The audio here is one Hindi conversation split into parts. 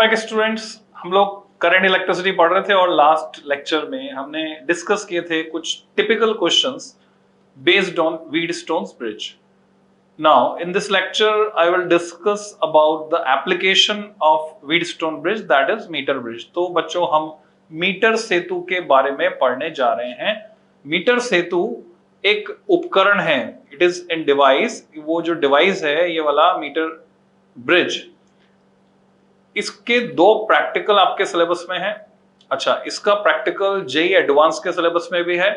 बैक स्टूडेंट्स, हम लोग करंट इलेक्ट्रिसिटी पढ़ रहे थे और लास्ट लेक्चर में हमने डिस्कस किए थे कुछ typical questions based on Wheatstone's bridge. Now in this lecture I will discuss about the application of Wheatstone bridge, that is metre bridge. तो बच्चों हम मीटर सेतु के बारे में पढ़ने जा रहे हैं. मीटर सेतु एक उपकरण है, इट इज इन डिवाइस. वो जो डिवाइस है ये वाला मीटर ब्रिज, इसके दो प्रैक्टिकल आपके सिलेबस में है. अच्छा, इसका प्रैक्टिकल जेई एडवांस के सिलेबस में भी है.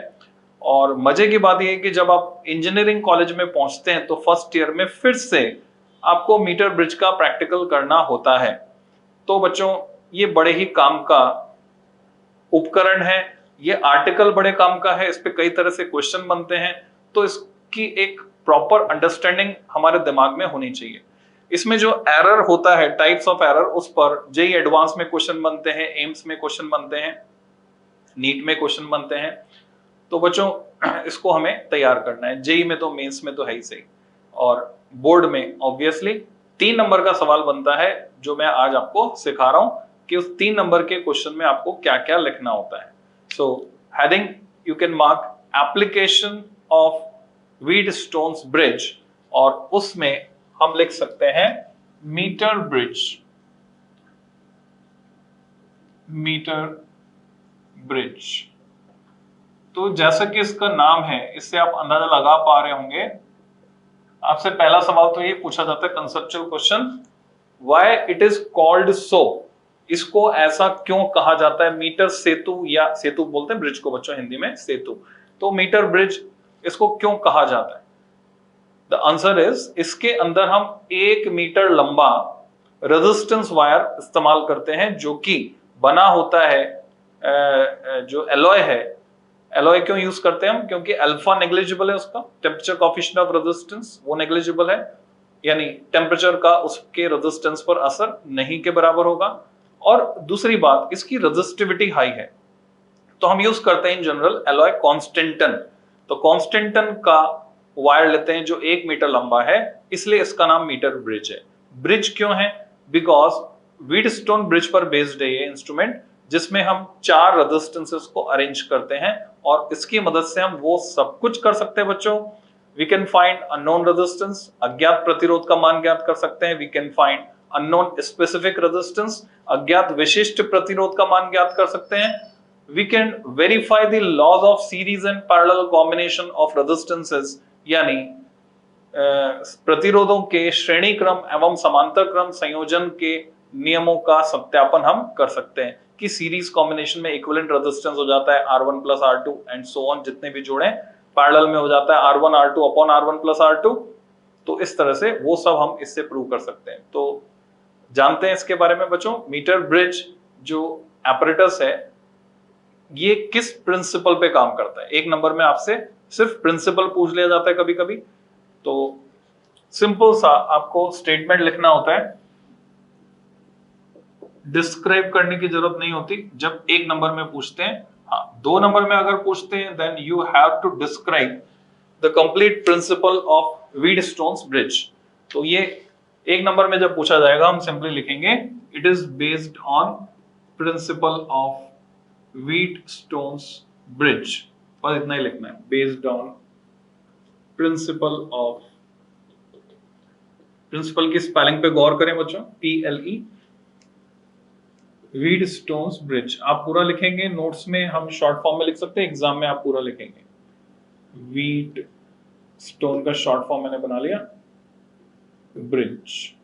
और मजे की बात यह है कि जब आप इंजीनियरिंग कॉलेज में पहुंचते हैं तो फर्स्ट ईयर में फिर से आपको मीटर ब्रिज का प्रैक्टिकल करना होता है. तो बच्चों ये बड़े ही काम का उपकरण है, ये आर्टिकल बड़े काम का है, इस पे कई तरह से क्वेश्चन बनते हैं. तो इसकी एक प्रॉपर अंडरस्टैंडिंग हमारे दिमाग में होनी चाहिए. इसमें जो एरर होता है, टाइप्स ऑफ एरर, उस पर जेई एडवांस में क्वेश्चन बनते हैं, एम्स में क्वेश्चन बनते हैं, नीट में क्वेश्चन बनते हैं. तो बच्चों इसको हमें तैयार करना है. जेई में तो, मेंस में तो है ही सही, और बोर्ड में ऑब्वियसली 3 नंबर का सवाल बनता है जो मैं आज आपको सिखा रहा हूं कि उस 3 नंबर के क्वेश्चन में आपको क्या क्या लिखना होता है. So heading you can mark application of Wheatstone's bridge, और उसमें हम लिख सकते हैं मीटर ब्रिज. Metre bridge. तो जैसा कि इसका नाम है, इससे आप अंदाजा लगा पा रहे होंगे. आपसे पहला सवाल तो ये पूछा जाता है, conceptual question, why it is called सो. इसको ऐसा क्यों कहा जाता है. मीटर सेतु, या सेतु बोलते हैं ब्रिज को बच्चों हिंदी में, सेतु. तो मीटर ब्रिज इसको क्यों कहा जाता है. द आंसर इज, इसके अंदर हम 1 मीटर लंबा रेजिस्टेंस वायर इस्तेमाल करते हैं जो कि बना होता है, जो एलॉय है. एलॉय क्यों यूज करते हैं हम, क्योंकि अल्फा नेग्लिजिबल है, उसका टेम्परेचर कोएफिशिएंट ऑफ रेजिस्टेंस वो नेग्लिजिबल है, यानी टेम्परेचर का उसके रेजिस्टेंस पर असर नहीं के बराबर होगा. और दूसरी बात, इसकी रेजिस्टिविटी हाई है, तो हम यूज करते हैं इन जनरल एलॉय कॉन्स्टेंटन. तो कॉन्स्टेंटन का वायर लेते हैं जो 1 मीटर लंबा है, इसलिए इसका नाम मीटर ब्रिज है. ब्रिज क्यों है, बिकॉज व्हीटस्टोन ब्रिज पर बेस्ड है ये इंस्ट्रूमेंट, जिसमें हम 4 रेजिस्टेंसेस को अरेंज करते हैं, और इसकी मदद से हम वो सब कुछ कर सकते हैं बच्चों. We can find unknown resistance, अज्ञात प्रतिरोध का मान ज्ञात कर सकते हैं. We can find unknown specific resistance, अज्ञात विशिष्ट प्रतिरोध का मान ज्ञात कर सकते हैं. We can verify the laws of series and parallel combination of resistances, यानी प्रतिरोधों के श्रेणी क्रम एवं समांतर क्रम संयोजन के नियमों का सत्यापन हम कर सकते हैं कि सीरीज कॉम्बिनेशन में इक्विवेलेंट रेजिस्टेंस हो जाता है R1 plus R2 and so on, जितने भी जोड़े. पैरेलल में हो जाता है R1 R2 upon R1 plus R2. तो इस तरह से वो सब हम इससे प्रूव कर सकते हैं. तो जानते हैं इसके बारे में बच्चों. मीटर ब्रिज जो एपरेटस है ये किस प्रिंसिपल पे काम करता है. 1 नंबर में आपसे सिर्फ प्रिंसिपल पूछ लिया जाता है कभी कभी. तो सिंपल सा आपको स्टेटमेंट लिखना होता है, डिस्क्राइब करने की जरूरत नहीं होती जब 1 नंबर में पूछते हैं. हाँ, 2 नंबर में अगर पूछते हैं then you have to describe the complete principle of Wheatstone's bridge. तो ये 1 नंबर में जब पूछा जाएगा हम सिंपली लिखेंगे it is based on principle of Wheatstone's bridge. बस इतना ही लिखना है, based on principle of. Principle की स्पेलिंग पे गौर करें बच्चों, PLE, व्हीटस्टोन्स ब्रिज. आप पूरा लिखेंगे, नोट्स में हम शॉर्ट फॉर्म में लिख सकते हैं, एग्जाम में आप पूरा लिखेंगे. व्हीटस्टोन का शॉर्ट फॉर्म मैंने बना लिया, bridge.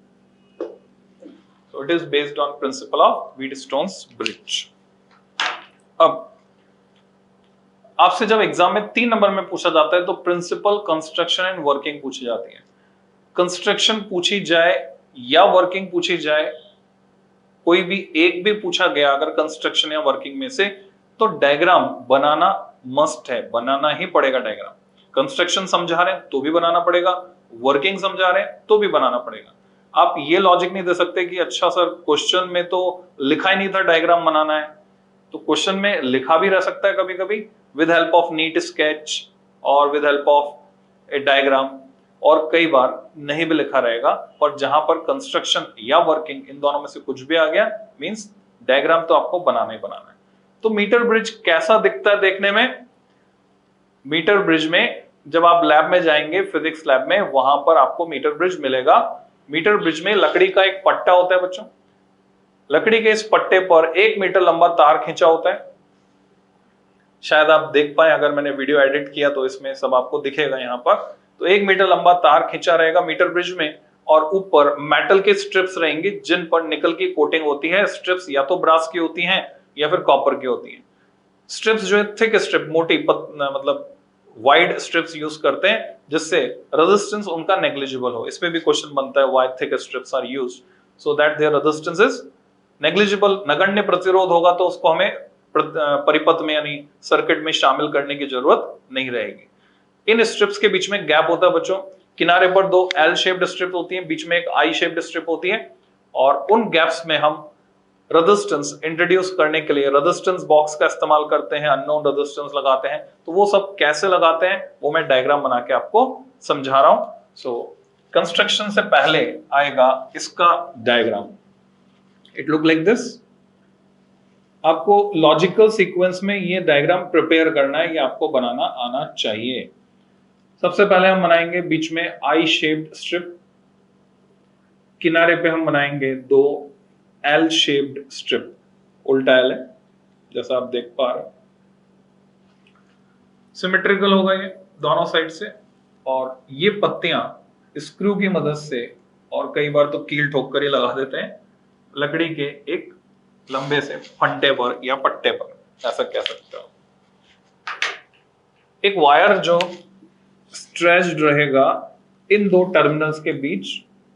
So it is based on principle of Wheatstone's bridge. अब आपसे जब एग्जाम में 3 नंबर में पूछा जाता है तो प्रिंसिपल, कंस्ट्रक्शन एंड वर्किंग पूछी जाती है. कंस्ट्रक्शन पूछी जाए या वर्किंग पूछी जाए, कोई भी एक भी पूछा गया अगर कंस्ट्रक्शन या वर्किंग में से, तो डायग्राम बनाना मस्ट है, बनाना ही पड़ेगा डायग्राम. कंस्ट्रक्शन समझा रहे हैं तो भी बनाना पड़ेगा, वर्किंग समझा रहे हैं तो भी बनाना पड़ेगा. आप ये लॉजिक नहीं दे सकते कि अच्छा सर क्वेश्चन में तो लिखा ही नहीं था डायग्राम बनाना है. तो क्वेश्चन में लिखा भी रह सकता है कभी कभी with help of neat sketch और with help of a diagram. और कई बार नहीं भी लिखा रहेगा, और जहां पर कंस्ट्रक्शन या वर्किंग इन दोनों में से कुछ भी आ गया मींस डायग्राम तो आपको बनाना ही बनाना है। तो मीटर ब्रिज कैसा दिखता है देखने में? मीटर ब्रिज में जब आप लैब में जाएंगे, फिजिक्स लैब में, वहां पर आपको मीटर ब्रिज मिलेगा। मीटर ब्रिज में लकड़ी का एक पट्टा होता है बच्चों, लकड़ी के इस पट्टे पर 1 मीटर लंबा तार खींचा होता है। शायद आप देख पाए, अगर मैंने वीडियो एडिट किया तो इसमें सब आपको दिखेगा यहाँ पर। तो 1 मीटर लंबा तार खींचा रहेगा मीटर ब्रिज में, और ऊपर मेटल के स्ट्रिप्स रहेंगी जिन पर निकल की कोटिंग होती है। स्ट्रिप्स या तो ब्रास की होती हैं या फिर कॉपर की होती हैं। स्ट्रिप्स जो है थिक स्ट्रिप, मोटी मतलब वाइड स्ट्रिप्स यूज करते हैं जिससे रेजिस्टेंस उनका नेग्लिजिबल हो। इसमें भी क्वेश्चन बनता है why thick strips are used, so that their resistance is negligible. नगण्य प्रतिरोध होगा तो उसको हमें परिपथ में यानी सर्किट में शामिल करने की जरूरत नहीं रहेगी। इन स्ट्रिप्स के बीच में गैप होता है बच्चों, किनारे पर 2 एल शेप्ड स्ट्रिप होती हैं, बीच में एक आई शेप्ड स्ट्रिप होती है, और उन गैप्स में हम रेजिस्टेंस इंट्रोड्यूस करने के लिए रेजिस्टेंस बॉक्स का इस्तेमाल करते हैं, अननोन रेजिस्टेंस लगाते हैं। तो वो सब कैसे लगाते हैं वो मैं डायग्राम बना के आपको समझा रहा हूं। सो कंस्ट्रक्शन से पहले आएगा इसका diagram, it look like this. आपको लॉजिकल सीक्वेंस में ये डायग्राम प्रिपेयर करना है, ये आपको बनाना आना चाहिए। सबसे पहले हम बनाएंगे बीच में आई शेप्ड स्ट्रिप, किनारे पे हम बनाएंगे 2 एल शेप्ड स्ट्रिप, उल्टा एल है जैसा आप देख पा रहे हो। सिमेट्रिकल होगा ये दोनों साइड से, और ये पत्तियां स्क्रू की मदद से, और कई बार तो कील ठोक कर ही लगा देते हैं, लकड़ी के एक लंबे से फंटे पर या पट्टे पर, ऐसा कह सकते हो। एक वायर जो स्ट्रेच्ड रहेगा इन 2 टर्मिनल्स के बीच,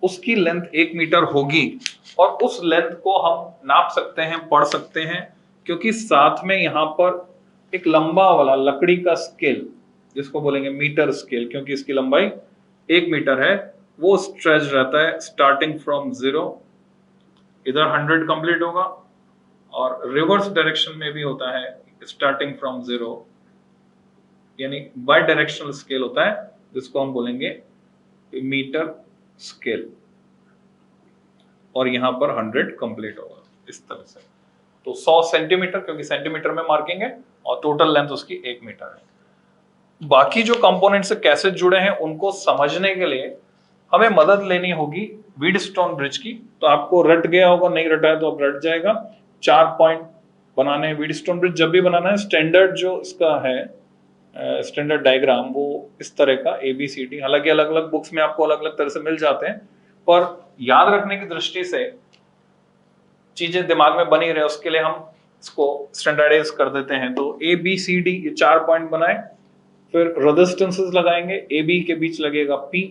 उसकी लेंथ 1 मीटर होगी, और उस लेंथ को हम नाप सकते हैं, पढ़ सकते हैं, क्योंकि साथ में यहां पर एक लंबा वाला लकड़ी का स्केल, जिसको बोलेंगे मीटर स्केल, क्योंकि इसकी लंबाई 1 मीटर है, वो स्ट्रेच रहता है स्टार्टिंग फ्रॉम 0, इधर 100 कंप्लीट होगा, और रिवर्स डायरेक्शन में भी होता है स्टार्टिंग फ्रॉम 0, यानी बाय डायरेक्शनल स्केल होता है, जिसको हम बोलेंगे मीटर स्केल, और यहां पर 100 कंप्लीट होगा इस तरह से। तो 100 सेंटीमीटर, क्योंकि सेंटीमीटर में मार्किंग है, और टोटल लेंथ उसकी 1 मीटर है। बाकी जो कंपोनेंट से कैसे जुड़े हैं उनको समझने के लिए हमें मदद लेनी होगी व्हीटस्टोन ब्रिज की। तो आपको रट गया होगा, नहीं रटा है तो अब रट जाएगा। 4 पॉइंट बनाने हैं व्हीटस्टोन ब्रिज, जब भी बनाना है स्टैंडर्ड जो इसका है स्टैंडर्ड डायग्राम वो इस तरह का ABCD, हालांकि अलग अलग बुक्स में आपको अलग अलग तरह से मिल जाते हैं, पर याद रखने की दृष्टि से चीजें दिमाग में बनी रहे उसके लिए हम इसको स्टैंडर्डाइज कर देते हैं। तो ABCD ये 4 पॉइंट बनाए, फिर रेजिस्टेंसेस लगाएंगे, AB के बीच लगेगा P,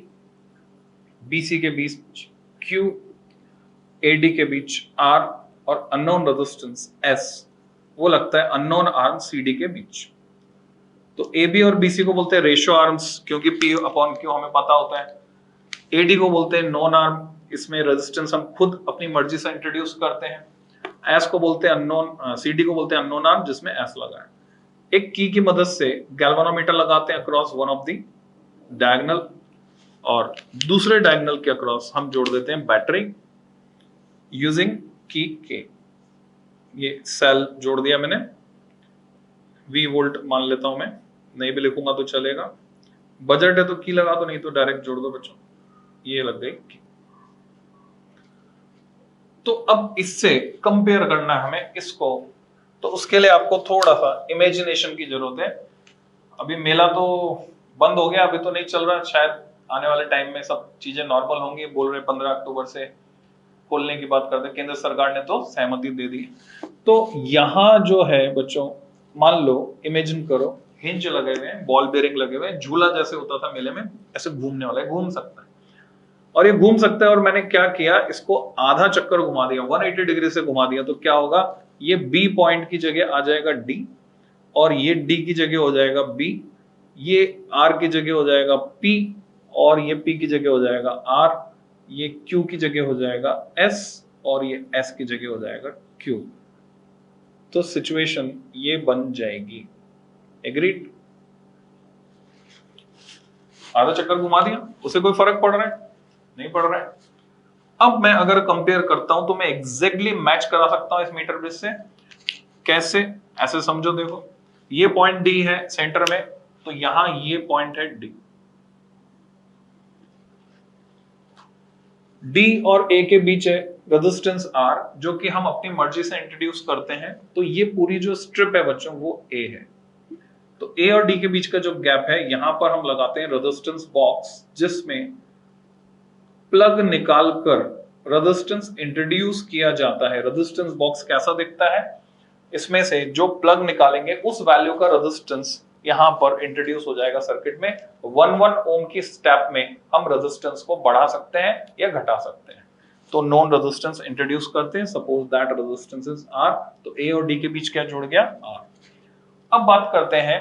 BC के बीच Q, AD के बीच R, और अननोन रेजिस्टेंस S वो लगता है अननोन आर्म CD के बीच। तो AB और BC को बोलते हैं रेशियो आर्म्स, क्योंकि P/Q हमें पता होता है। AD को बोलते हैं नॉन आर्म, इसमें रेजिस्टेंस हम खुद अपनी मर्जी से इंट्रोड्यूस करते हैं। S को बोलते हैं अननोन, CD को बोलते हैं अननोन आर्म जिसमें S लगा है। एक की मदद से गैल्वेनोमीटर लगाते हैं across one of the diagonal, और दूसरे डायगोनल के अक्रॉस हम जोड़ देते हैं बैटरी यूजिंग की के। ये सेल जोड़ दिया मैंने, V वोल्ट मान लेता हूं मैं, नहीं भी लिखूंगा तो चलेगा। बजट है तो की लगा दो, नहीं तो डायरेक्ट जोड़ दो बच्चों, ये लग गई की। तो अब इससे कंपेयर करना है हमें इसको, तो उसके लिए आपको थोड़ा सा इमेजिनेशन की जरूरत है। अभी मेला तो बंद हो गया, अभी तो नहीं चल रहा, शायद आने वाले टाइम में सब चीजें नॉर्मल होंगी। बोल रहे 15 अक्टूबर से खोलने की बात करते, केंद्र सरकार ने तो सहमति दे दी। तो यहाँ जो है बच्चों, मान लो इमेजिन करो हिंज लगे हुए हैं, बॉल बेरिंग लगे हुए हैं, झूला जैसे होता था मेले में, ऐसे घूमने वाला है, घूम सकता है, और ये घूम सकता है। और मैंने क्या किया, इसको आधा चक्कर घुमा दिया, 180 डिग्री से घुमा दिया, तो क्या होगा, ये B पॉइंट की जगह आ जाएगा D, और ये D की जगह हो जाएगा B, ये R की जगह हो जाएगा P, और ये P की जगह हो जाएगा R, ये Q की जगह हो जाएगा S, और ये S की जगह हो जाएगा Q। तो सिचुएशन ये बन जाएगी। एग्रीड? आधा चक्कर घुमा दिया, उसे कोई फर्क पड़ रहा है? नहीं पड़ रहा है। अब मैं अगर कंपेयर करता हूं तो मैं एग्जैक्टली मैच करा सकता हूं इस मीटर ब्रिज से। कैसे? ऐसे समझो, देखो ये पॉइंट डी है सेंटर में, तो यहां ये पॉइंट है डी। डी और ए के बीच है रेजिस्टेंस आर, जो कि हम अपनी मर्जी से इंट्रोड्यूस करते हैं। तो ये पूरी जो स्ट्रिप है बच्चों वो ए है। तो ए और डी के बीच का जो गैप है, यहां पर हम लगाते हैं रेजिस्टेंस बॉक्स, जिसमें प्लग निकालकर रेजिस्टेंस इंट्रोड्यूस किया जाता है। रेजिस्टेंस बॉक्स कैसा दिखता है? इसमें से जो प्लग निकालेंगे उस वैल्यू का रेजिस्टेंस यहां पर इंट्रोड्यूस हो जाएगा सर्किट में। 1 ओम की स्टेप में हम रेजिस्टेंस को बढ़ा सकते हैं या घटा सकते हैं। तो नॉन रेजिस्टेंस इंट्रोड्यूस करते हैं, suppose that resistance is R. तो ए और डी के बीच क्या जुड़ गया? आर। अब बात करते हैं,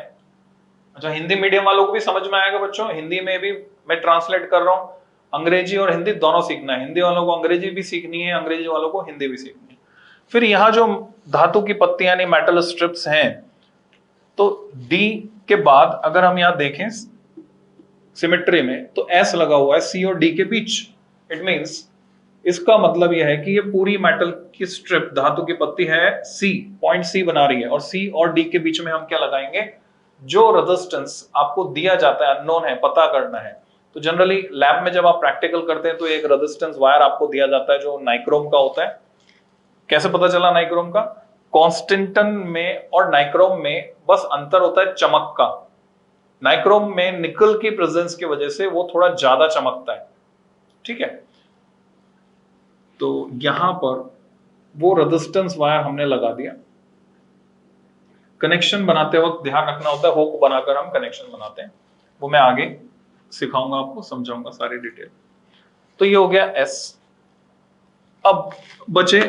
अच्छा हिंदी मीडियम वालों को भी समझ में आएगा बच्चों, हिंदी में भी मैं ट्रांसलेट कर रहा हूं। अंग्रेजी और हिंदी दोनों सीखना है, हिंदी वालों को अंग्रेजी भी सीखनी है, अंग्रेजी वालों को हिंदी भी सीखनी है। फिर यहां जो धातु की पत्तियां यानी मेटल स्ट्रिप्स हैं, तो डी के बाद अगर हम यहां देखें सिमेट्री में, तो एस लगा हुआ है सी और डी के बीच। इट मींस इसका मतलब यह है कि ये पूरी मेटल की स्ट्रिप धातु की पत्ती है सी, पॉइंट सी बना रही है, और सी और डी के बीच में हम क्या लगाएंगे? जो रेजिस्टेंस आपको दिया जाता है, अननोन है, पता करना है। तो जनरली लैब में जब आप प्रैक्टिकल करते हैं तो एक रेजिस्टेंस वायर आपको दिया जाता है जो नाइक्रोम का होता है। कैसे पता चला नाइक्रोम का? कॉन्स्टेंटन में और नाइक्रोम में बस अंतर होता है चमक का। नाइक्रोम में निकल की प्रेजेंस की वजह से वो थोड़ा ज्यादा चमकता है, ठीक है। तो यहां पर वो रेजिस्टेंस वायर हमने लगा दिया। कनेक्शन बनाते वक्त ध्यान रखना होता है, हुक बनाकर हम कनेक्शन बनाते हैं, वो मैं आगे सिखाऊंगा आपको, समझाऊंगा सारी डिटेल। तो ये हो गया एस। अब बचे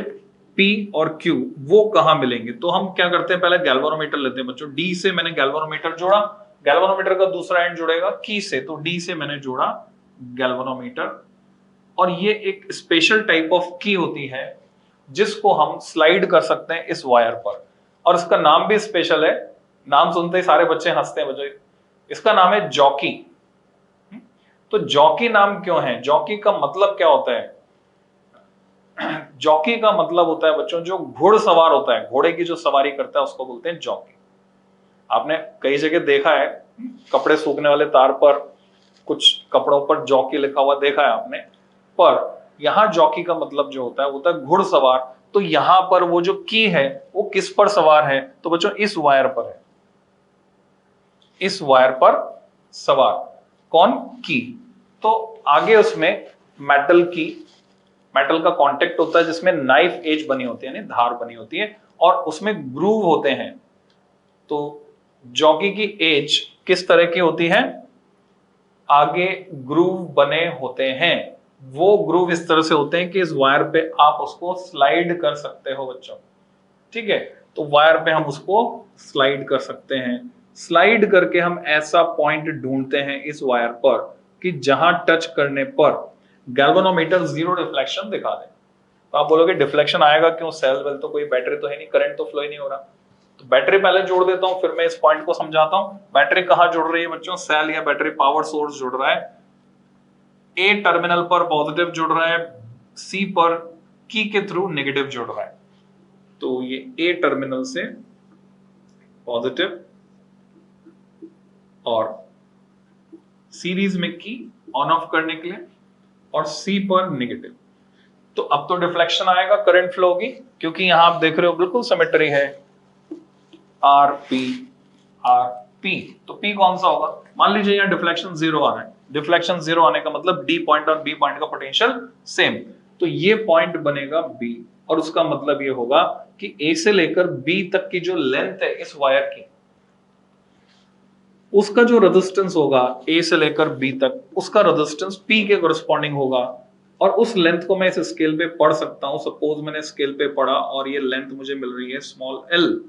P और Q, वो कहां मिलेंगे? तो हम क्या करते हैं, पहले गैल्वेनोमीटर लेते हैं बच्चों। D से मैंने गैल्वेनोमीटर जोड़ा, गैल्वेनोमीटर का दूसरा एंड जुड़ेगा की से, तो D से मैंने जोड़ा गैल्वेनोमीटर। और ये एक स्पेशल टाइप ऑफ की होती है जिसको हम स्लाइड कर सकते हैं इस वायर पर, और इसका नाम भी स्पेशल है। नाम सुनते ही सारे बच्चे हंसते हैं बच्चों, इसका नाम है जॉकी। तो जॉकी नाम क्यों है? जॉकी का मतलब क्या होता है? जॉकी का मतलब होता है बच्चों जो घुड़सवार होता है, घोड़े की जो सवारी करता है उसको बोलते हैं जॉकी। आपने कई जगह देखा है, कपड़े सूखने वाले तार पर कुछ कपड़ों पर जॉकी लिखा हुआ देखा है आपने, पर यहां जॉकी का मतलब जो होता है घुड़सवार। तो यहां पर वो जो की है वो किस पर सवार है? तो बच्चों इस वायर पर है, इस वायर पर सवार। कौन? की। तो आगे उसमें मेटल का कांटेक्ट होता है जिसमें नाइफ एज बनी होती है, यानी धार बनी होती है, और उसमें ग्रूव होते हैं। तो जॉकी की एज किस तरह की होती है? आगे ग्रूव बने होते हैं। वो ग्रूव इस तरह से होते हैं कि इस वायर पे आप उसको स्लाइड कर सकते हो बच्चों, ठीक है। तो वायर पे हम उसको स्लाइड कर सकते हैं। स्लाइड करके हम ऐसा पॉइंट ढूंढते हैं इस वायर पर कि जहां टच करने पर गैल्वेनोमीटर जीरो डिफ्लेक्शन दिखा दे। तो आप बोलोगे डिफ्लेक्शन आएगा क्यों? सेल वेल तो कोई बैटरी तो है नहीं, करंट तो फ्लो ही नहीं हो रहा। तो बैटरी पहले जोड़ देता हूं, फिर मैं इस पॉइंट को समझाता हूं। बैटरी कहां जुड़ रही है बच्चों? सेल या बैटरी पावर सोर्स जुड़ रहा है। ए टर्मिनल पर पॉजिटिव जुड़ रहा है, सी पर की के थ्रू नेगेटिव जुड़ रहा है। तो ये ए टर्मिनल से पॉजिटिव और सीरीज में की ऑन ऑफ करने के लिए, और सी पर नेगेटिव। तो अब तो डिफ्लेक्शन आएगा, करंट फ्लो होगी, क्योंकि यहां आप देख रहे हो बिल्कुल सिमेट्री है, आर पी। तो पी कौन सा होगा? मान लीजिए यहां डिफ्लेक्शन जीरो आ रहा है। डिफ्लेक्शन जीरो आने का मतलब डी पॉइंट और बी पॉइंट का पोटेंशियल सेम, तो ये पॉइंट बनेगा बी, और उसका मतलब ये होगा कि ए से लेकर बी तक की जो लेंथ है इस वायर की, उसका जो रेजिस्टेंस होगा ए से लेकर बी तक, उसका रेजिस्टेंस पी के कोरस्पॉन्डिंग होगा। और उस लेंथ को मैं इस स्केल पे पढ़ सकता हूं। सपोज मैंने स्केल पे पढ़ा और ये लेंथ मुझे मिल रही है small L,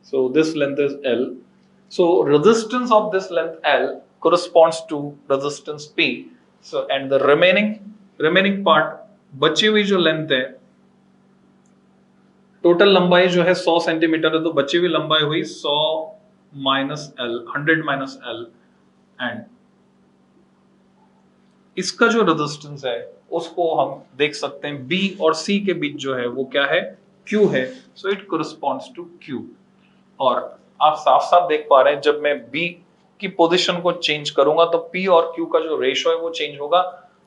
so this length is L, so resistance of this length L corresponds to resistance P. So and the remaining part, बची हुई जो लेंथ है, टोटल लंबाई जो है 100 सेंटीमीटर है, तो बची हुई लंबाई हुई 100 minus L, 100 minus L, and इसका जो रेजिस्टेंस है उसको हम देख सकते हैं B और C के बीच जो है वो क्या है, Q है, सो इट कोरिस्पॉन्ड्स टू Q। और आप साफ साफ देख पा रहे हैं जब मैं B की पोजीशन को चेंज करूंगा तो P और Q का जो रेशियो है वो चेंज होगा।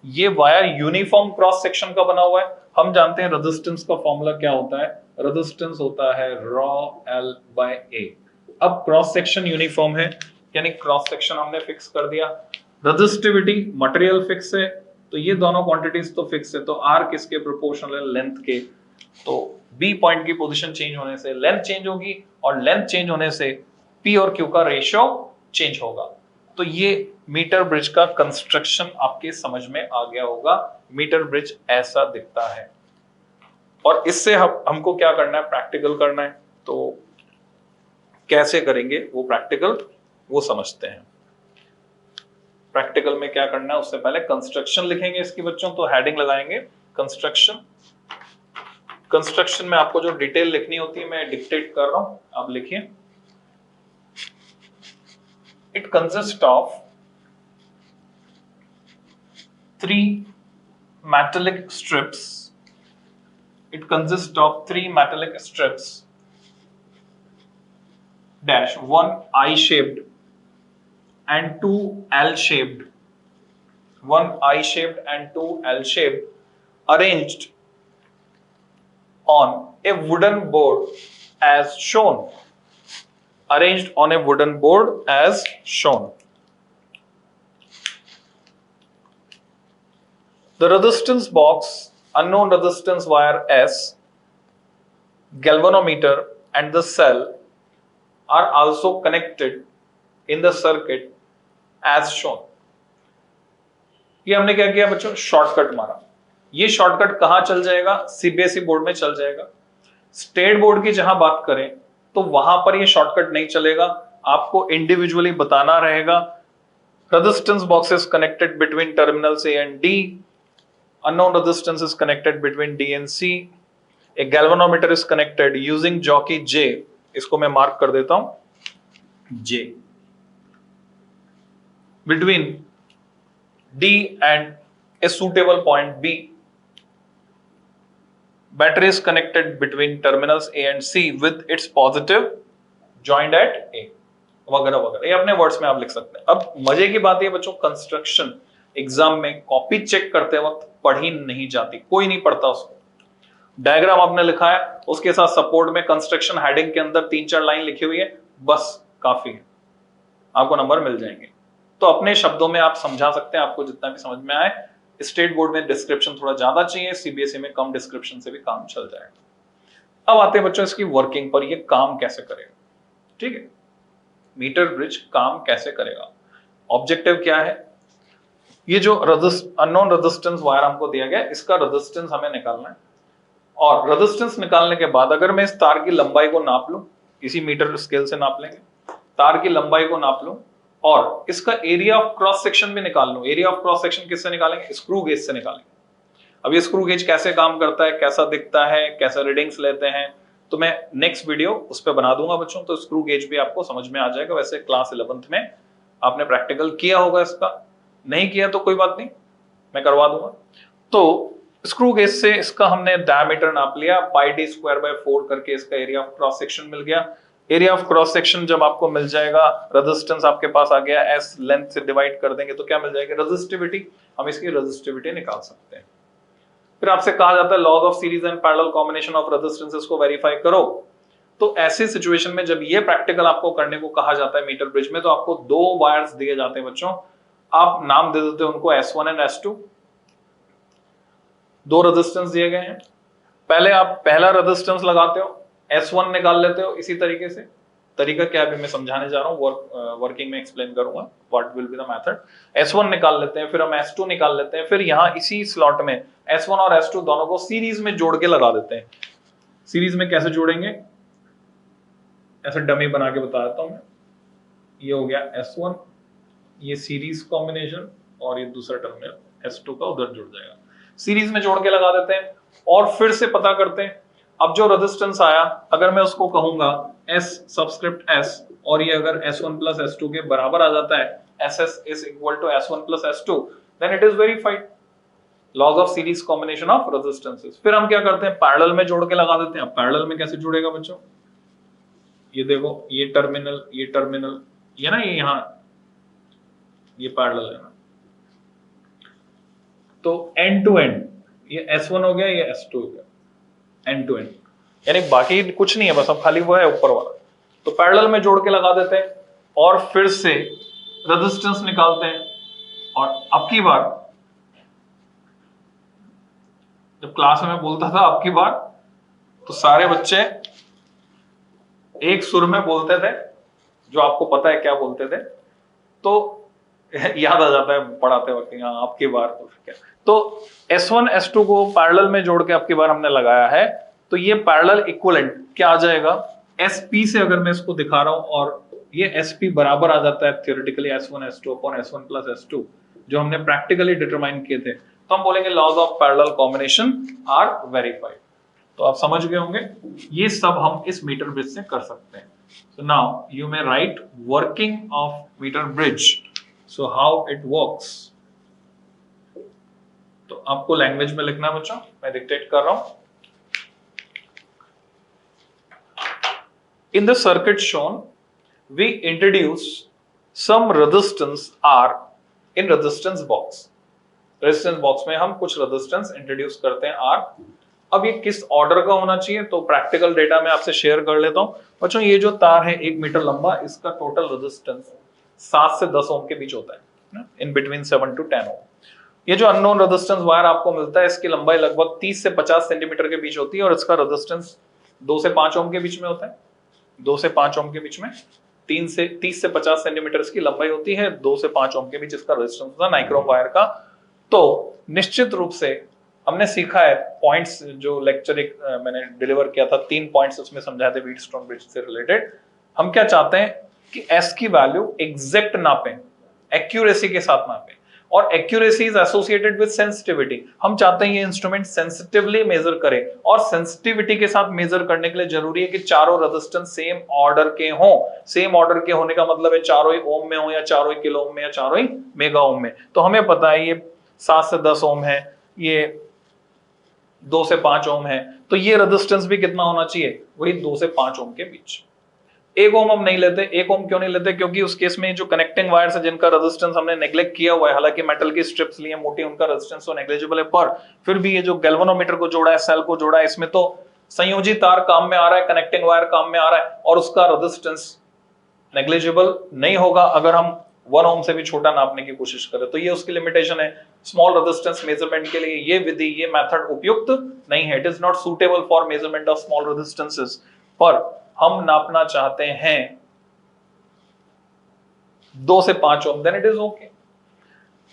ये वायर यूनिफॉर्म क्रॉस सेक्शन का बना हुआ है। हम जानते हैं रेजिस्टेंस का फॉर्मूला क्या होता है, रेजिस्टेंस होता है रॉ L बाय A। अब क्रॉस सेक्शन यूनिफॉर्म है यानी क्रॉस सेक्शन हमने फिक्स कर दिया, रेजिस्टिविटी मटेरियल फिक्स है, तो ये दोनों क्वांटिटीज तो फिक्स है, तो R किसके प्रोपोर्शनल है, लेंथ के। तो B पॉइंट की पोजीशन चेंज होने से लेंथ चेंज होगी और लेंथ चेंज होने से P और Q का रेशियो चेंज होगा। तो ये मीटर ब्रिज का कंस्ट्रक्शन आपके समझ में आ गया होगा। मीटर ब्रिज ऐसा दिखता है और इससे हमको क्या करना है, प्रैक्टिकल करना है। तो कैसे करेंगे वो प्रैक्टिकल, वो समझते हैं। प्रैक्टिकल में क्या करना है, उससे पहले कंस्ट्रक्शन लिखेंगे इसकी बच्चों, तो हेडिंग लगाएंगे कंस्ट्रक्शन। कंस्ट्रक्शन में आपको जो डिटेल लिखनी होती है मैं डिक्टेट कर रहा हूं, आप लिखिए। It consist of 3 metallic strips. It consists of 3 metallic strips dash 1 I-shaped and 2 L-shaped, 1 I-shaped and 2 L-shaped arranged on a wooden board as shown. Arranged on a wooden board as shown. The resistance box, unknown resistance wire S, galvanometer and the cell are also connected in the circuit as shown. ये हमने क्या किया बच्चों, शॉर्टकट मारा। ये शॉर्टकट कहां चल जाएगा, CBSE बोर्ड में चल जाएगा। स्टेट बोर्ड की जहां बात करें तो वहां पर ये शॉर्टकट नहीं चलेगा, आपको इंडिविजुअली बताना रहेगा। Resistance box is connected between terminals A and D. Unknown resistance is connected between D and C. A galvanometer is connected using jockey J. इसको मैं मार्क कर देता हूं J. Between D and a suitable point B. Battery is connected between terminals A and C with its positive joined at A. वगैरह वगैरह, ये अपने वर्ड्स में आप लिख सकते हैं। अब मजे की बात है बच्चों, कंस्ट्रक्शन एग्जाम में कॉपी चेक करते वक्त पढ़ी नहीं जाती, कोई नहीं पढ़ता उसको। डायग्राम आपने लिखा है, उसके साथ सपोर्ट में कंस्ट्रक्शन हेडिंग के अंदर 3-4 लाइन लिखी हुई है, बस काफी है, आपको नंबर मिल जाएंगे। तो अपने शब्दों में आप समझा सकते हैं, आपको जितना भी समझ में आए। स्टेट बोर्ड में डिस्क्रिप्शन थोड़ा ज्यादा चाहिए, CBSE में कम डिस्क्रिप्शन से भी काम चल जाएगा। अब आते हैं बच्चों इसकी वर्किंग पर, ये काम कैसे करेगा। ठीक है, मीटर ब्रिज काम कैसे करेगा, ऑब्जेक्टिव क्या है। ये जो अननोन रेजिस्टेंस वायर हमको दिया गया, इसका रेजिस्टेंस हमें निकालना है। और रेजिस्टेंस निकालने के बाद अगर मैं इस तार की लंबाई को नाप लूं, इसी मीटर स्केल से नाप लेंगे, तार की लंबाई को नाप लूं और इसका एरिया ऑफ क्रॉस सेक्शन भी निकाल लूं। एरिया ऑफ क्रॉस सेक्शन किससे निकालेंगे, स्क्रू गेज से निकालेंगे। अब ये स्क्रू गेज कैसे काम करता है, कैसा दिखता है, कैसे रीडिंग्स लेते हैं, तो मैं नेक्स्ट वीडियो उस पर बना दूंगा बच्चों, तो स्क्रू गेज भी आपको समझ में आ जाएगा। वैसे क्लास 11th में आपने प्रैक्टिकल किया होगा, इसका नहीं किया तो कोई बात नहीं, मैं करवा दूंगा। तो स्क्रू गेज से इसका हमने डायमीटर नाप लिया, πd²/4 करके इसका एरिया ऑफ क्रॉस सेक्शन मिल गया। एरिया ऑफ क्रॉस सेक्शन जब आपको मिल जाएगा, रेजिस्टेंस आपके पास आ गया, S लेंथ से डिवाइड कर देंगे तो क्या मिल जाएगा, रेजिस्टिविटी। हम इसकी रेजिस्टिविटी निकाल सकते हैं। फिर आपसे कहा जाता है laws of series and parallel combination of resistances को वेरीफाई करो। तो ऐसी सिचुएशन में जब ये प्रैक्टिकल आपको करने को कहा जाता है मीटर ब्रिज में, तो आपको 2 वायर्स दिए जाते हैं बच्चों, आप नाम दे देते हो उनको S1 एंड S2। 2 रेजिस्टेंस दिए गए हैं, पहले आप पहला रेजिस्टेंस लगाते हो, S1 निकाल लेते हो। इसी तरीके से, तरीका क्या है मैं समझाने जा रहा हूं, वर्किंग में एक्सप्लेन करूंगा what will be the method. S1 निकाल लेते हैं, फिर हम S2 निकाल लेते हैं, फिर यहां इसी स्लॉट में S1 और S2 दोनों को सीरीज में जोड़ के लगा देते हैं। सीरीज में कैसे जोड़ेंगे, ऐसे डमी बना के बता देता हूं मैं। ये हो गया S1, ये सीरीज कॉम्बिनेशन, और ये दूसरा टर्मिनल S2 का उधर जुड़ जाएगा। सीरीज में जोड़ के लगा देते हैं और फिर से पता करते हैं। अब जो रेजिस्टेंस आया, अगर मैं उसको कहूंगा S सबस्क्रिप्ट S, और ये अगर S1 प्लस S2 के बराबर आ जाता है, SS is equal to S1 plus S2, then it is verified. Laws of series combination of resistances. फिर हम क्या करते हैं, पैरेलल में जोड़ के लगा देते हैं। पैरेलल में कैसे जुड़ेगा बच्चों, ये देखो, ये टर्मिनल, ये टर्मिनल, ये ना, ये यहां, ये पैरेलल है ना, तो एंड टू एंड ये S1 हो गया, ये S2 हो गया, एंड टू एंड, यानी बाकी कुछ नहीं है, बस अब खाली वो है ऊपर वाला। तो पैरेलल में जोड़ के लगा देते हैं और फिर से रेजिस्टेंस निकालते हैं। और अब की बार जब क्लास में बोलता था अब की बार, तो सारे बच्चे एक सुर में बोलते थे, जो आपको पता है क्या बोलते थे, तो याद आ जाता है पढ़ाते वक्त, हाँ अब की बार तो क्या। तो S1 S2 को पैरेलल में जोड़ के अब की बार हमने लगाया है, तो ये पैरेलल इक्विवेलेंट क्या आ जाएगा, SP से अगर मैं इसको दिखा रहा हूं और ये SP बराबर आ जाता है theoretically S1 S2 upon S1 plus S2, जो हमने प्रैक्टिकली डिटरमाइन किए थे, तो हम बोलेंगे laws of parallel combination are verified. तो आप समझ गए होंगे, ये सब हम इस मीटर ब्रिज से कर सकते हैं। So now you may write working of metre bridge, so how it works. तो आपको लैंग्वेज में लिखना है बच्चों, मैं डिक्टेट कर रहा हूं। In the circuit shown, we introduce some resistance R in resistance box. Resistance box में हम कुछ resistance introduce करते हैं R। अब ये किस ऑर्डर का होना चाहिए, तो प्रैक्टिकल डेटा में आपसे शेयर कर लेता हूं बच्चों। ये जो तार है 1 मीटर लंबा, इसका टोटल रेजिस्टेंस 7 से 10 ओम के बीच होता है, इन बिटवीन 7 to 10 ओम। ये जो अननोन रेजिस्टेंस वायर आपको मिलता है, इसकी लंबाई लगभग 30 से 50 सेंटीमीटर के बीच होती है और इसका रेजिस्टेंस 2 से 5 ओम के बीच में होता है। 2 से 5 ओम के बीच में 30 से 50 सेंटीमीटर की लंबाई होती है, 2 से 5 ओम के बीच इसका रेजिस्टेंस होता है नाइक्रोम वायर का। तो निश्चित रूप से हमने सीखा है पॉइंट्स, जो लेक्चर एक मैंने डिलीवर किया था, 3 पॉइंट्स उसमें समझाए थे व्हीटस्टोन ब्रिज से रिलेटेड। हम क्या चाहते हैं कि S की वैल्यू एग्जैक्ट नापें, एक्यूरेसी के साथ नापें, और accuracy is associated with sensitivity. हम चाहते हैं ये इंस्ट्रूमेंट सेंसिटिवली मेजर करे, और सेंसिटिविटी के साथ मेजर करने के लिए जरूरी है कि चारों रेजिस्टेंस सेम ऑर्डर के हों। सेम ऑर्डर के होने का मतलब है चारों ही ओम में हो, या चारों ही किलो ओम में, या चारों ही मेगा ओम में। तो हमें पता है ये 7 से 10 ओम है, ये 2 से 5 ओम है, तो ये रेजिस्टेंस भी कितना होना चाहिए, वही 2 से 5 ओम के बीच। 1 ओम हम नहीं लेते। 1 ओम क्यों नहीं लेते, क्योंकि उस केस में जो कनेक्टिंग वायर्स है जिनका रेजिस्टेंस हमने नेग्लेक्ट किया हुआ है, हालांकि मेटल की स्ट्रिप्स लिए मोटी, उनका रेजिस्टेंस तो नेग्लिजिबल है, पर फिर भी ये जो गैल्वेनोमीटर को जोड़ा है, सेल को जोड़ा है, इसमें तो संयोजी तार काम में आ रहा है, कनेक्टिंग वायर काम में आ रहा है, और उसका रेजिस्टेंस नेग्लिजिबल नहीं होगा अगर हम 1 ओम से भी छोटा नापने की कोशिश करें। तो ये उसकी लिमिटेशन है। स्मॉल रेजिस्टेंस मेजरमेंट के लिए ये विधि, ये मेथड उपयुक्त नहीं है। It is not suitable for measurement of small resistances. पर हम नापना चाहते हैं 2 से 5 ओम, देन इट इज ओके।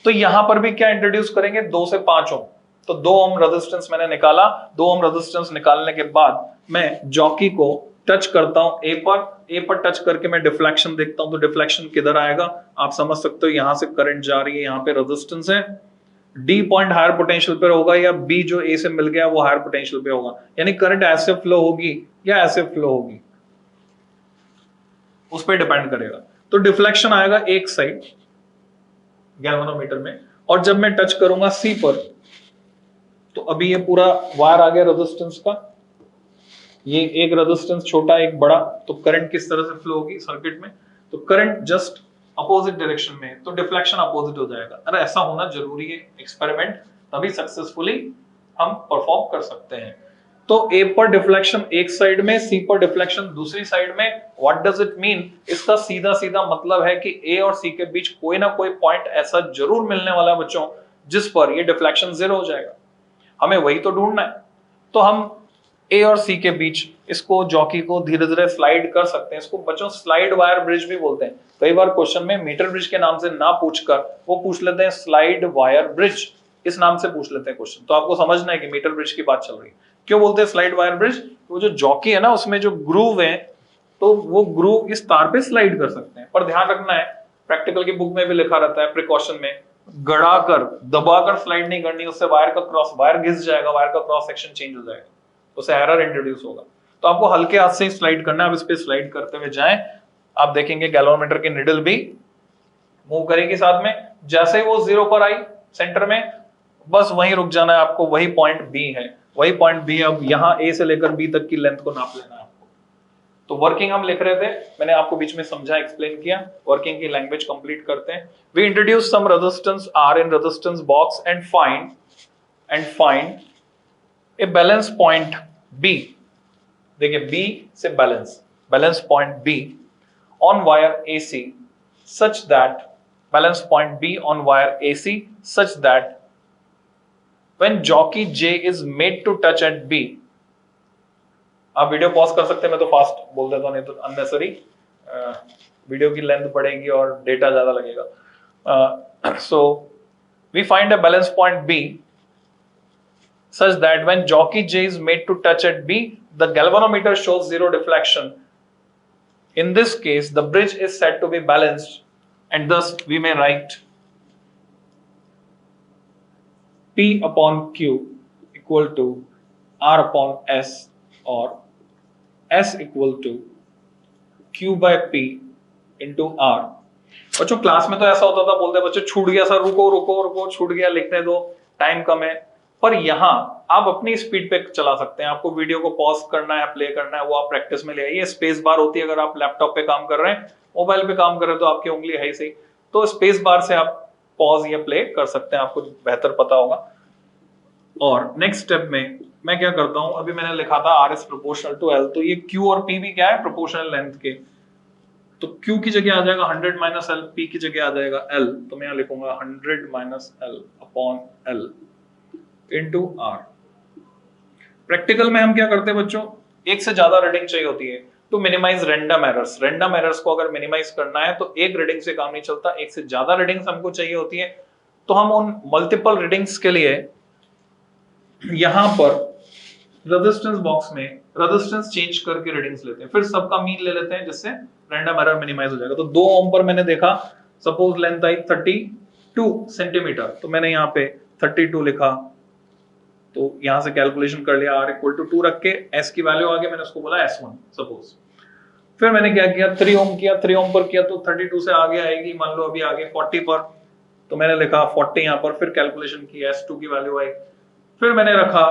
तो यहां पर भी क्या इंट्रोड्यूस करेंगे, 2 से 5 ओम। तो 2 ओम रेजिस्टेंस मैंने निकाला। 2 ओम रेजिस्टेंस निकालने के बाद मैं जॉकी को टच करता हूं ए पर टच करके मैं डिफ्लेक्शन देखता हूं। तो डिफ्लेक्शन किधर आएगा, आप समझ सकते हो, यहां से करंट जा रही है, यहां पे रेजिस्टेंस है, डी पॉइंट हायर पोटेंशियल पे होगा, या बी जो ए से मिल गया वो हायर पोटेंशियल पे होगा। यानी करंट ऐसे फ्लो होगी या ऐसे फ्लो होगी, उस पर डिपेंड करेगा। तो डिफ्लेक्शन आएगा एक साइड गैल्वेनोमीटर में, और जब मैं टच करूंगा सी पर, तो अभी ये पूरा वायर आ गया रेजिस्टेंस का, ये एक रेजिस्टेंस छोटा एक बड़ा। तो करंट किस तरह से फ्लो होगी सर्किट में, तो करंट जस्ट अपोजिट डायरेक्शन में, तो डिफ्लेक्शन अपोजिट हो जाएगा। अरे ऐसा होना जरूरी है, एक्सपेरिमेंट, तभी सक्सेसफुली हम परफॉर्म कर सकते हैं। तो ए पर डिफ्लेक्शन एक साइड में, सी पर डिफ्लेक्शन दूसरी साइड में। व्हाट डज इट मीन, इसका सीधा सीधा मतलब है कि ए और सी के बीच कोई ना कोई पॉइंट ऐसा जरूर मिलने वाला है बच्चों, जिस पर ये डिफ्लेक्शन 0 हो जाएगा। हमें वही तो ढूंढना है। तो हम ए और सी के बीच इसको, जॉकी को धीरे धीरे स्लाइड कर सकते हैं। इसको बच्चों स्लाइड वायर ब्रिज भी बोलते हैं। कई बार क्वेश्चन में मीटर ब्रिज के नाम से ना पूछकर वो पूछ लेते हैं स्लाइड वायर ब्रिज, इस नाम से पूछ लेते हैं क्वेश्चन। तो आपको समझना है कि मीटर ब्रिज की बात चल रही है। क्यों बोलते हैं स्लाइड वायर ब्रिज, वो जो जॉकी है ना, उसमें जो ग्रूव है, तो वो ग्रूव इस तार पे स्लाइड कर सकते हैं। पर ध्यान रखना है, प्रैक्टिकल की बुक में भी लिखा रहता है प्रिकॉशन में, गड़ाकर दबाकर स्लाइड नहीं करनी, उससे वायर का क्रॉस, वायर घिस जाएगा, वायर का क्रॉस सेक्शन चेंज हो जाएगा, उससे एरर इंट्रोड्यूस होगा। तो आपको हल्के हाथ से स्लाइड करना है। अब इस पे स्लाइड करते हुए जाएं, आप देखेंगे गैल्वेनोमीटर की निडल भी मूव करेगी साथ में। जैसे ही वो 0 पर आई, सेंटर में, बस वहीं रुक जाना है आपको, वही पॉइंट बी है, वही पॉइंट बी। अब यहाँ ए से लेकर बी तक की लेंथ को नाप लेना है आपको। तो वर्किंग हम लिख रहे थे, मैंने आपको बीच में समझा, एक्सप्लेन किया। वर्किंग की लैंग्वेज कंप्लीट करते हैं। We introduce some resistance R in resistance box and find a balance point B. देखिए बी से balance point B on wire AC such that balance point B on wire AC such that when jockey J is made to touch at B, आप वीडियो पॉज कर सकते हैं, मैं तो फास्ट बोल देता हूं, नहीं तो अननेसेसरी वीडियो की लेंथ बढ़ेगी और डेटा ज्यादा लगेगा। So we find a balance point B such that when jockey J is made to touch at B, the galvanometer shows zero deflection. In this case, the bridge is said to be balanced, and thus we may write P upon Q equal to R upon S, or S equal to Q by P into R. बच्चों क्लास में तो ऐसा होता था, बोलते बच्चों छूट गया सर, रुको रुको रुको, छूट गया, लिखने दो, टाइम कम है। पर यहाँ आप अपनी स्पीड पे चला सकते हैं। आपको वीडियो को पॉज करना है, प्ले करना है, वो आप प्रैक्टिस में ले आइए। स्पेस बार होती है, अगर आप लैपटॉप पे काम कर रहे हैं, मोबाइल पे काम कर रहे हैं तो आपकी उंगली है ही सही, तो स्पेस बार से आप पॉज या प्ले कर सकते हैं, आपको बेहतर पता होगा। और नेक्स्ट स्टेप में मैं क्या करता हूं, अभी मैंने लिखा था R is proportional to L, तो ये Q और P भी क्या है, प्रोपोर्शनल लेंथ के। तो Q की जगह आ जाएगा 100 माइनस L, P की जगह आ जाएगा L, तो मैं यहाँ लिखूंगा 100 minus L upon L into R। Practical में हम क्या करते हैं बच्चों, एक से ज्यादा रीडिंग चाहिए होती है to minimize random errors. Random errors को अगर मिनिमाइज करना है तो एक रीडिंग से काम नहीं चलता, एक से ज्यादा रीडिंग्स हमको चाहिए होती है। तो हम उन मल्टीपल रीडिंग्स के लिए यहां पर रेजिस्टेंस बॉक्स में रेजिस्टेंस चेंज करके रीडिंग्स लेते हैं, फिर सबका मीन ले लेते हैं, जिससे रैंडम एरर मिनिमाइज हो जाएगा। तो 2 ओम पर मैंने देखा, सपोज लेंथ आई 32 सेंटीमीटर, तो मैंने यहाँ पे 32 लिखा, तो यहां से कैलकुलेशन कर लिया, R इक्वल टू 2 रख के, S की वैल्यू आगे मैंने उसको बोला S1 सपोज। फिर मैंने क्या किया, 3 ओम किया, 3 ओम पर किया तो 32 से आगे आएगी, मान लो अभी आगे 40 पर, तो मैंने लिखा 40 यहाँ पर, फिर कैलकुलेशन की, S2 की वैल्यू आई। फिर मैंने रखा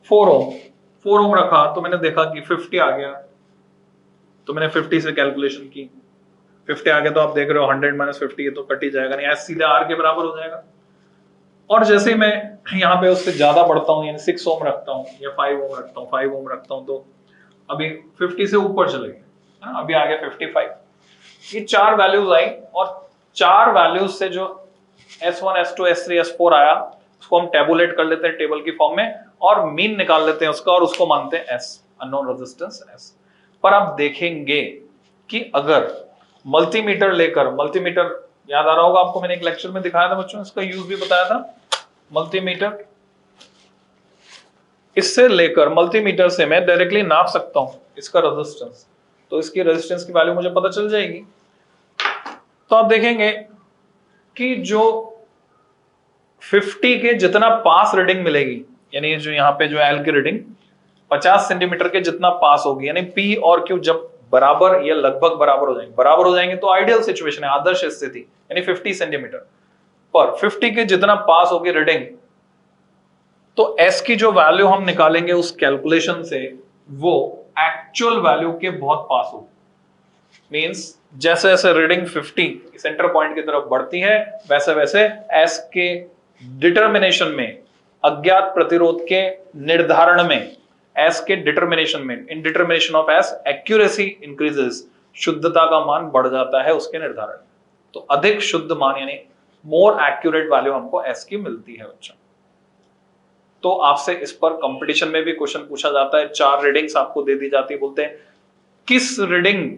4 ओम रखा, तो मैंने देखा कि 50 आ गया, तो मैंने 50 से कैलकुलेशन की, 50 आ गया, तो आप देख रहे हो 100 माइनस 50 ये तो कट ही जाएगा, नहीं, S सीधे R के बराबर हो जाएगा। और जैसे मैं यहाँ पे उससे ज्यादा बढ़ता हूँ, यानी 6 ओम रखता हूँ या 5 ओम रखता हूँ, 5 ओम रखता हूँ, तो अभी 50 से ऊपर चले गए, अभी आ गया 55। ये 4 वैल्यूज आई, और 4 वैल्यूज से जो S1, S2, S3, S4 आया, उसको हम टेबुलेट कर लेते हैं टेबल की फॉर्म में, और मीन निकाल लेते हैं उसका, और उसको मानते हैं S, अननोन रेजिस्टेंस S। पर आप देखेंगे कि अगर मल्टीमीटर लेकर, मल्टीमीटर याद आ रहा होगा आपको, मैंने एक लेक्चर में दिखाया था बच्चों, इसका यूज भी बताया था, मल्टीमीटर, इससे लेकर मल्टीमीटर से मैं डायरेक्टली नाप सकता हूं इसका रेजिस्टेंस, तो इसकी रेजिस्टेंस की वैल्यू मुझे पता चल जाएगी। तो आप देखेंगे कि जो 50 के जितना पास रीडिंग मिलेगी, यानी जो यहाँ पे जो L की रीडिंग 50 सेंटीमीटर के जितना पास होगी, यानी P और Q जब बराबर या लगभग बराबर हो जाएंगे तो आइडियल सिचुएशन है, आदर्श स्थिति, यानी 50 सेंटीमीटर पर 50 के जितना पास होगी रीडिंग, तो S की जो वैल्यू हम निकालेंगे उस कैलकुलेशन से, वो एक्चुअल वैल्यू के बहुत पास होगी। मींस जैसे जैसे रीडिंग 50 सेंटर पॉइंट की तरफ बढ़ती है, वैसे वैसे S के डिटर्मिनेशन में, अज्ञात प्रतिरोध के निर्धारण में, S के डिटर्मिनेशन में, in determination of S accuracy increases, शुद्धता का मान बढ़ जाता है उसके निर्धारण। तो अधिक शुद्ध मान, यानी मोर एक्यूरेट वैल्यू हमको S की मिलती है बच्चों। तो आपसे इस पर कंपटीशन में भी क्वेश्चन पूछा जाता है, 4 रीडिंग्स आपको दे दी जाती है, बोलते हैं किस रीडिंग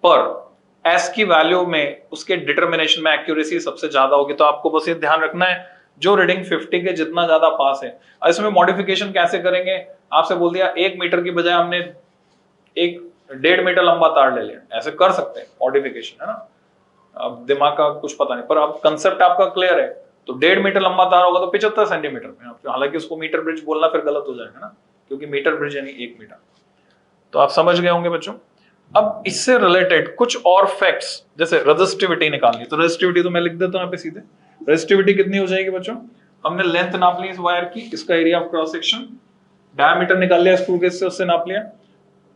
पर S की वैल्यू में उसके डिटर्मिनेशन में एक्यूरेसी सबसे ज्यादा होगी। तो आपको बस ये ध्यान रखना है, जो रीडिंग 50 के जितना ज्यादा पास है। इसमें मॉडिफिकेशन कैसे करेंगे, आपसे बोल दिया 1 मीटर की बजाय हमने 1.5 मीटर लंबा तार ले लिया, ऐसे कर सकते हैं मॉडिफिकेशन, है ना। अब दिमाग का कुछ पता नहीं, पर अब कंसेप्ट आपका क्लियर है। तो 1.5 मीटर लंबा तार होगा तो 75 सेंटीमीटर में, हालांकि उसको मीटर ब्रिज बोलना फिर गलत हो जाएगा ना, क्योंकि मीटर ब्रिज यानी 1 मीटर। तो आप समझ गए होंगे बच्चों। अब इससे रिलेटेड कुछ और फैक्ट्स, जैसे रेजिस्टिविटी निकालनी, तो रेजिस्टिविटी तो मैं लिख देता हूं यहाँ पे सीधे। रेजिस्टिविटी कितनी हो जाएगी बच्चों, हमने लेंथ नाप ली इस वायर की, इसका area of cross section, diameter निकाल लिया स्क्रू गेज से, उससे नाप लिया।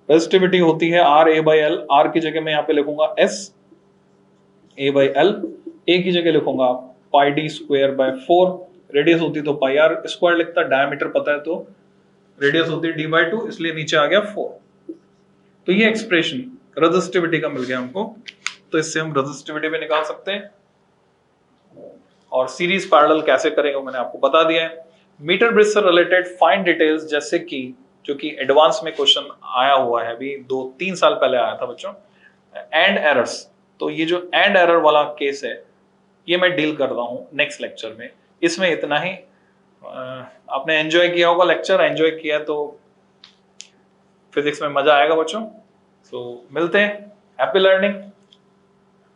रेजिस्टिविटी होती है R A by L, R की जगह मैं यहाँ पे लिखूंगा S, A by L, A की जगह लिखूंगा pi D square by 4, radius होती तो पाई आर स्क्वायर लिखता, डायमीटर पता है तो रेडियस होती है डी बाई 2, इसलिए नीचे आ गया 4। तो ये एक्सप्रेशन रेजिस्टिविटी का मिल गया हमको, तो इससे हम रेजिस्टिविटी भी निकाल सकते हैं। और सीरीज पैरेलल कैसे करेंगे मैंने आपको बता दिया है। मीटर ब्रिज से रिलेटेड फाइन डिटेल्स, जैसे कि जो कि एडवांस में क्वेश्चन आया हुआ है, अभी 2-3 साल पहले आया था बच्चों, एंड एरर्स। तो ये जो एंड एरर वाला केस है ये मैं डील कर रहा हूँ नेक्स्ट लेक्चर में। इसमें इतना ही। आपने एंजॉय किया होगा लेक्चर, एंजॉय किया तो फिजिक्स में मजा आएगा बच्चों। सो मिलते हैं, हैप्पी लर्निंग।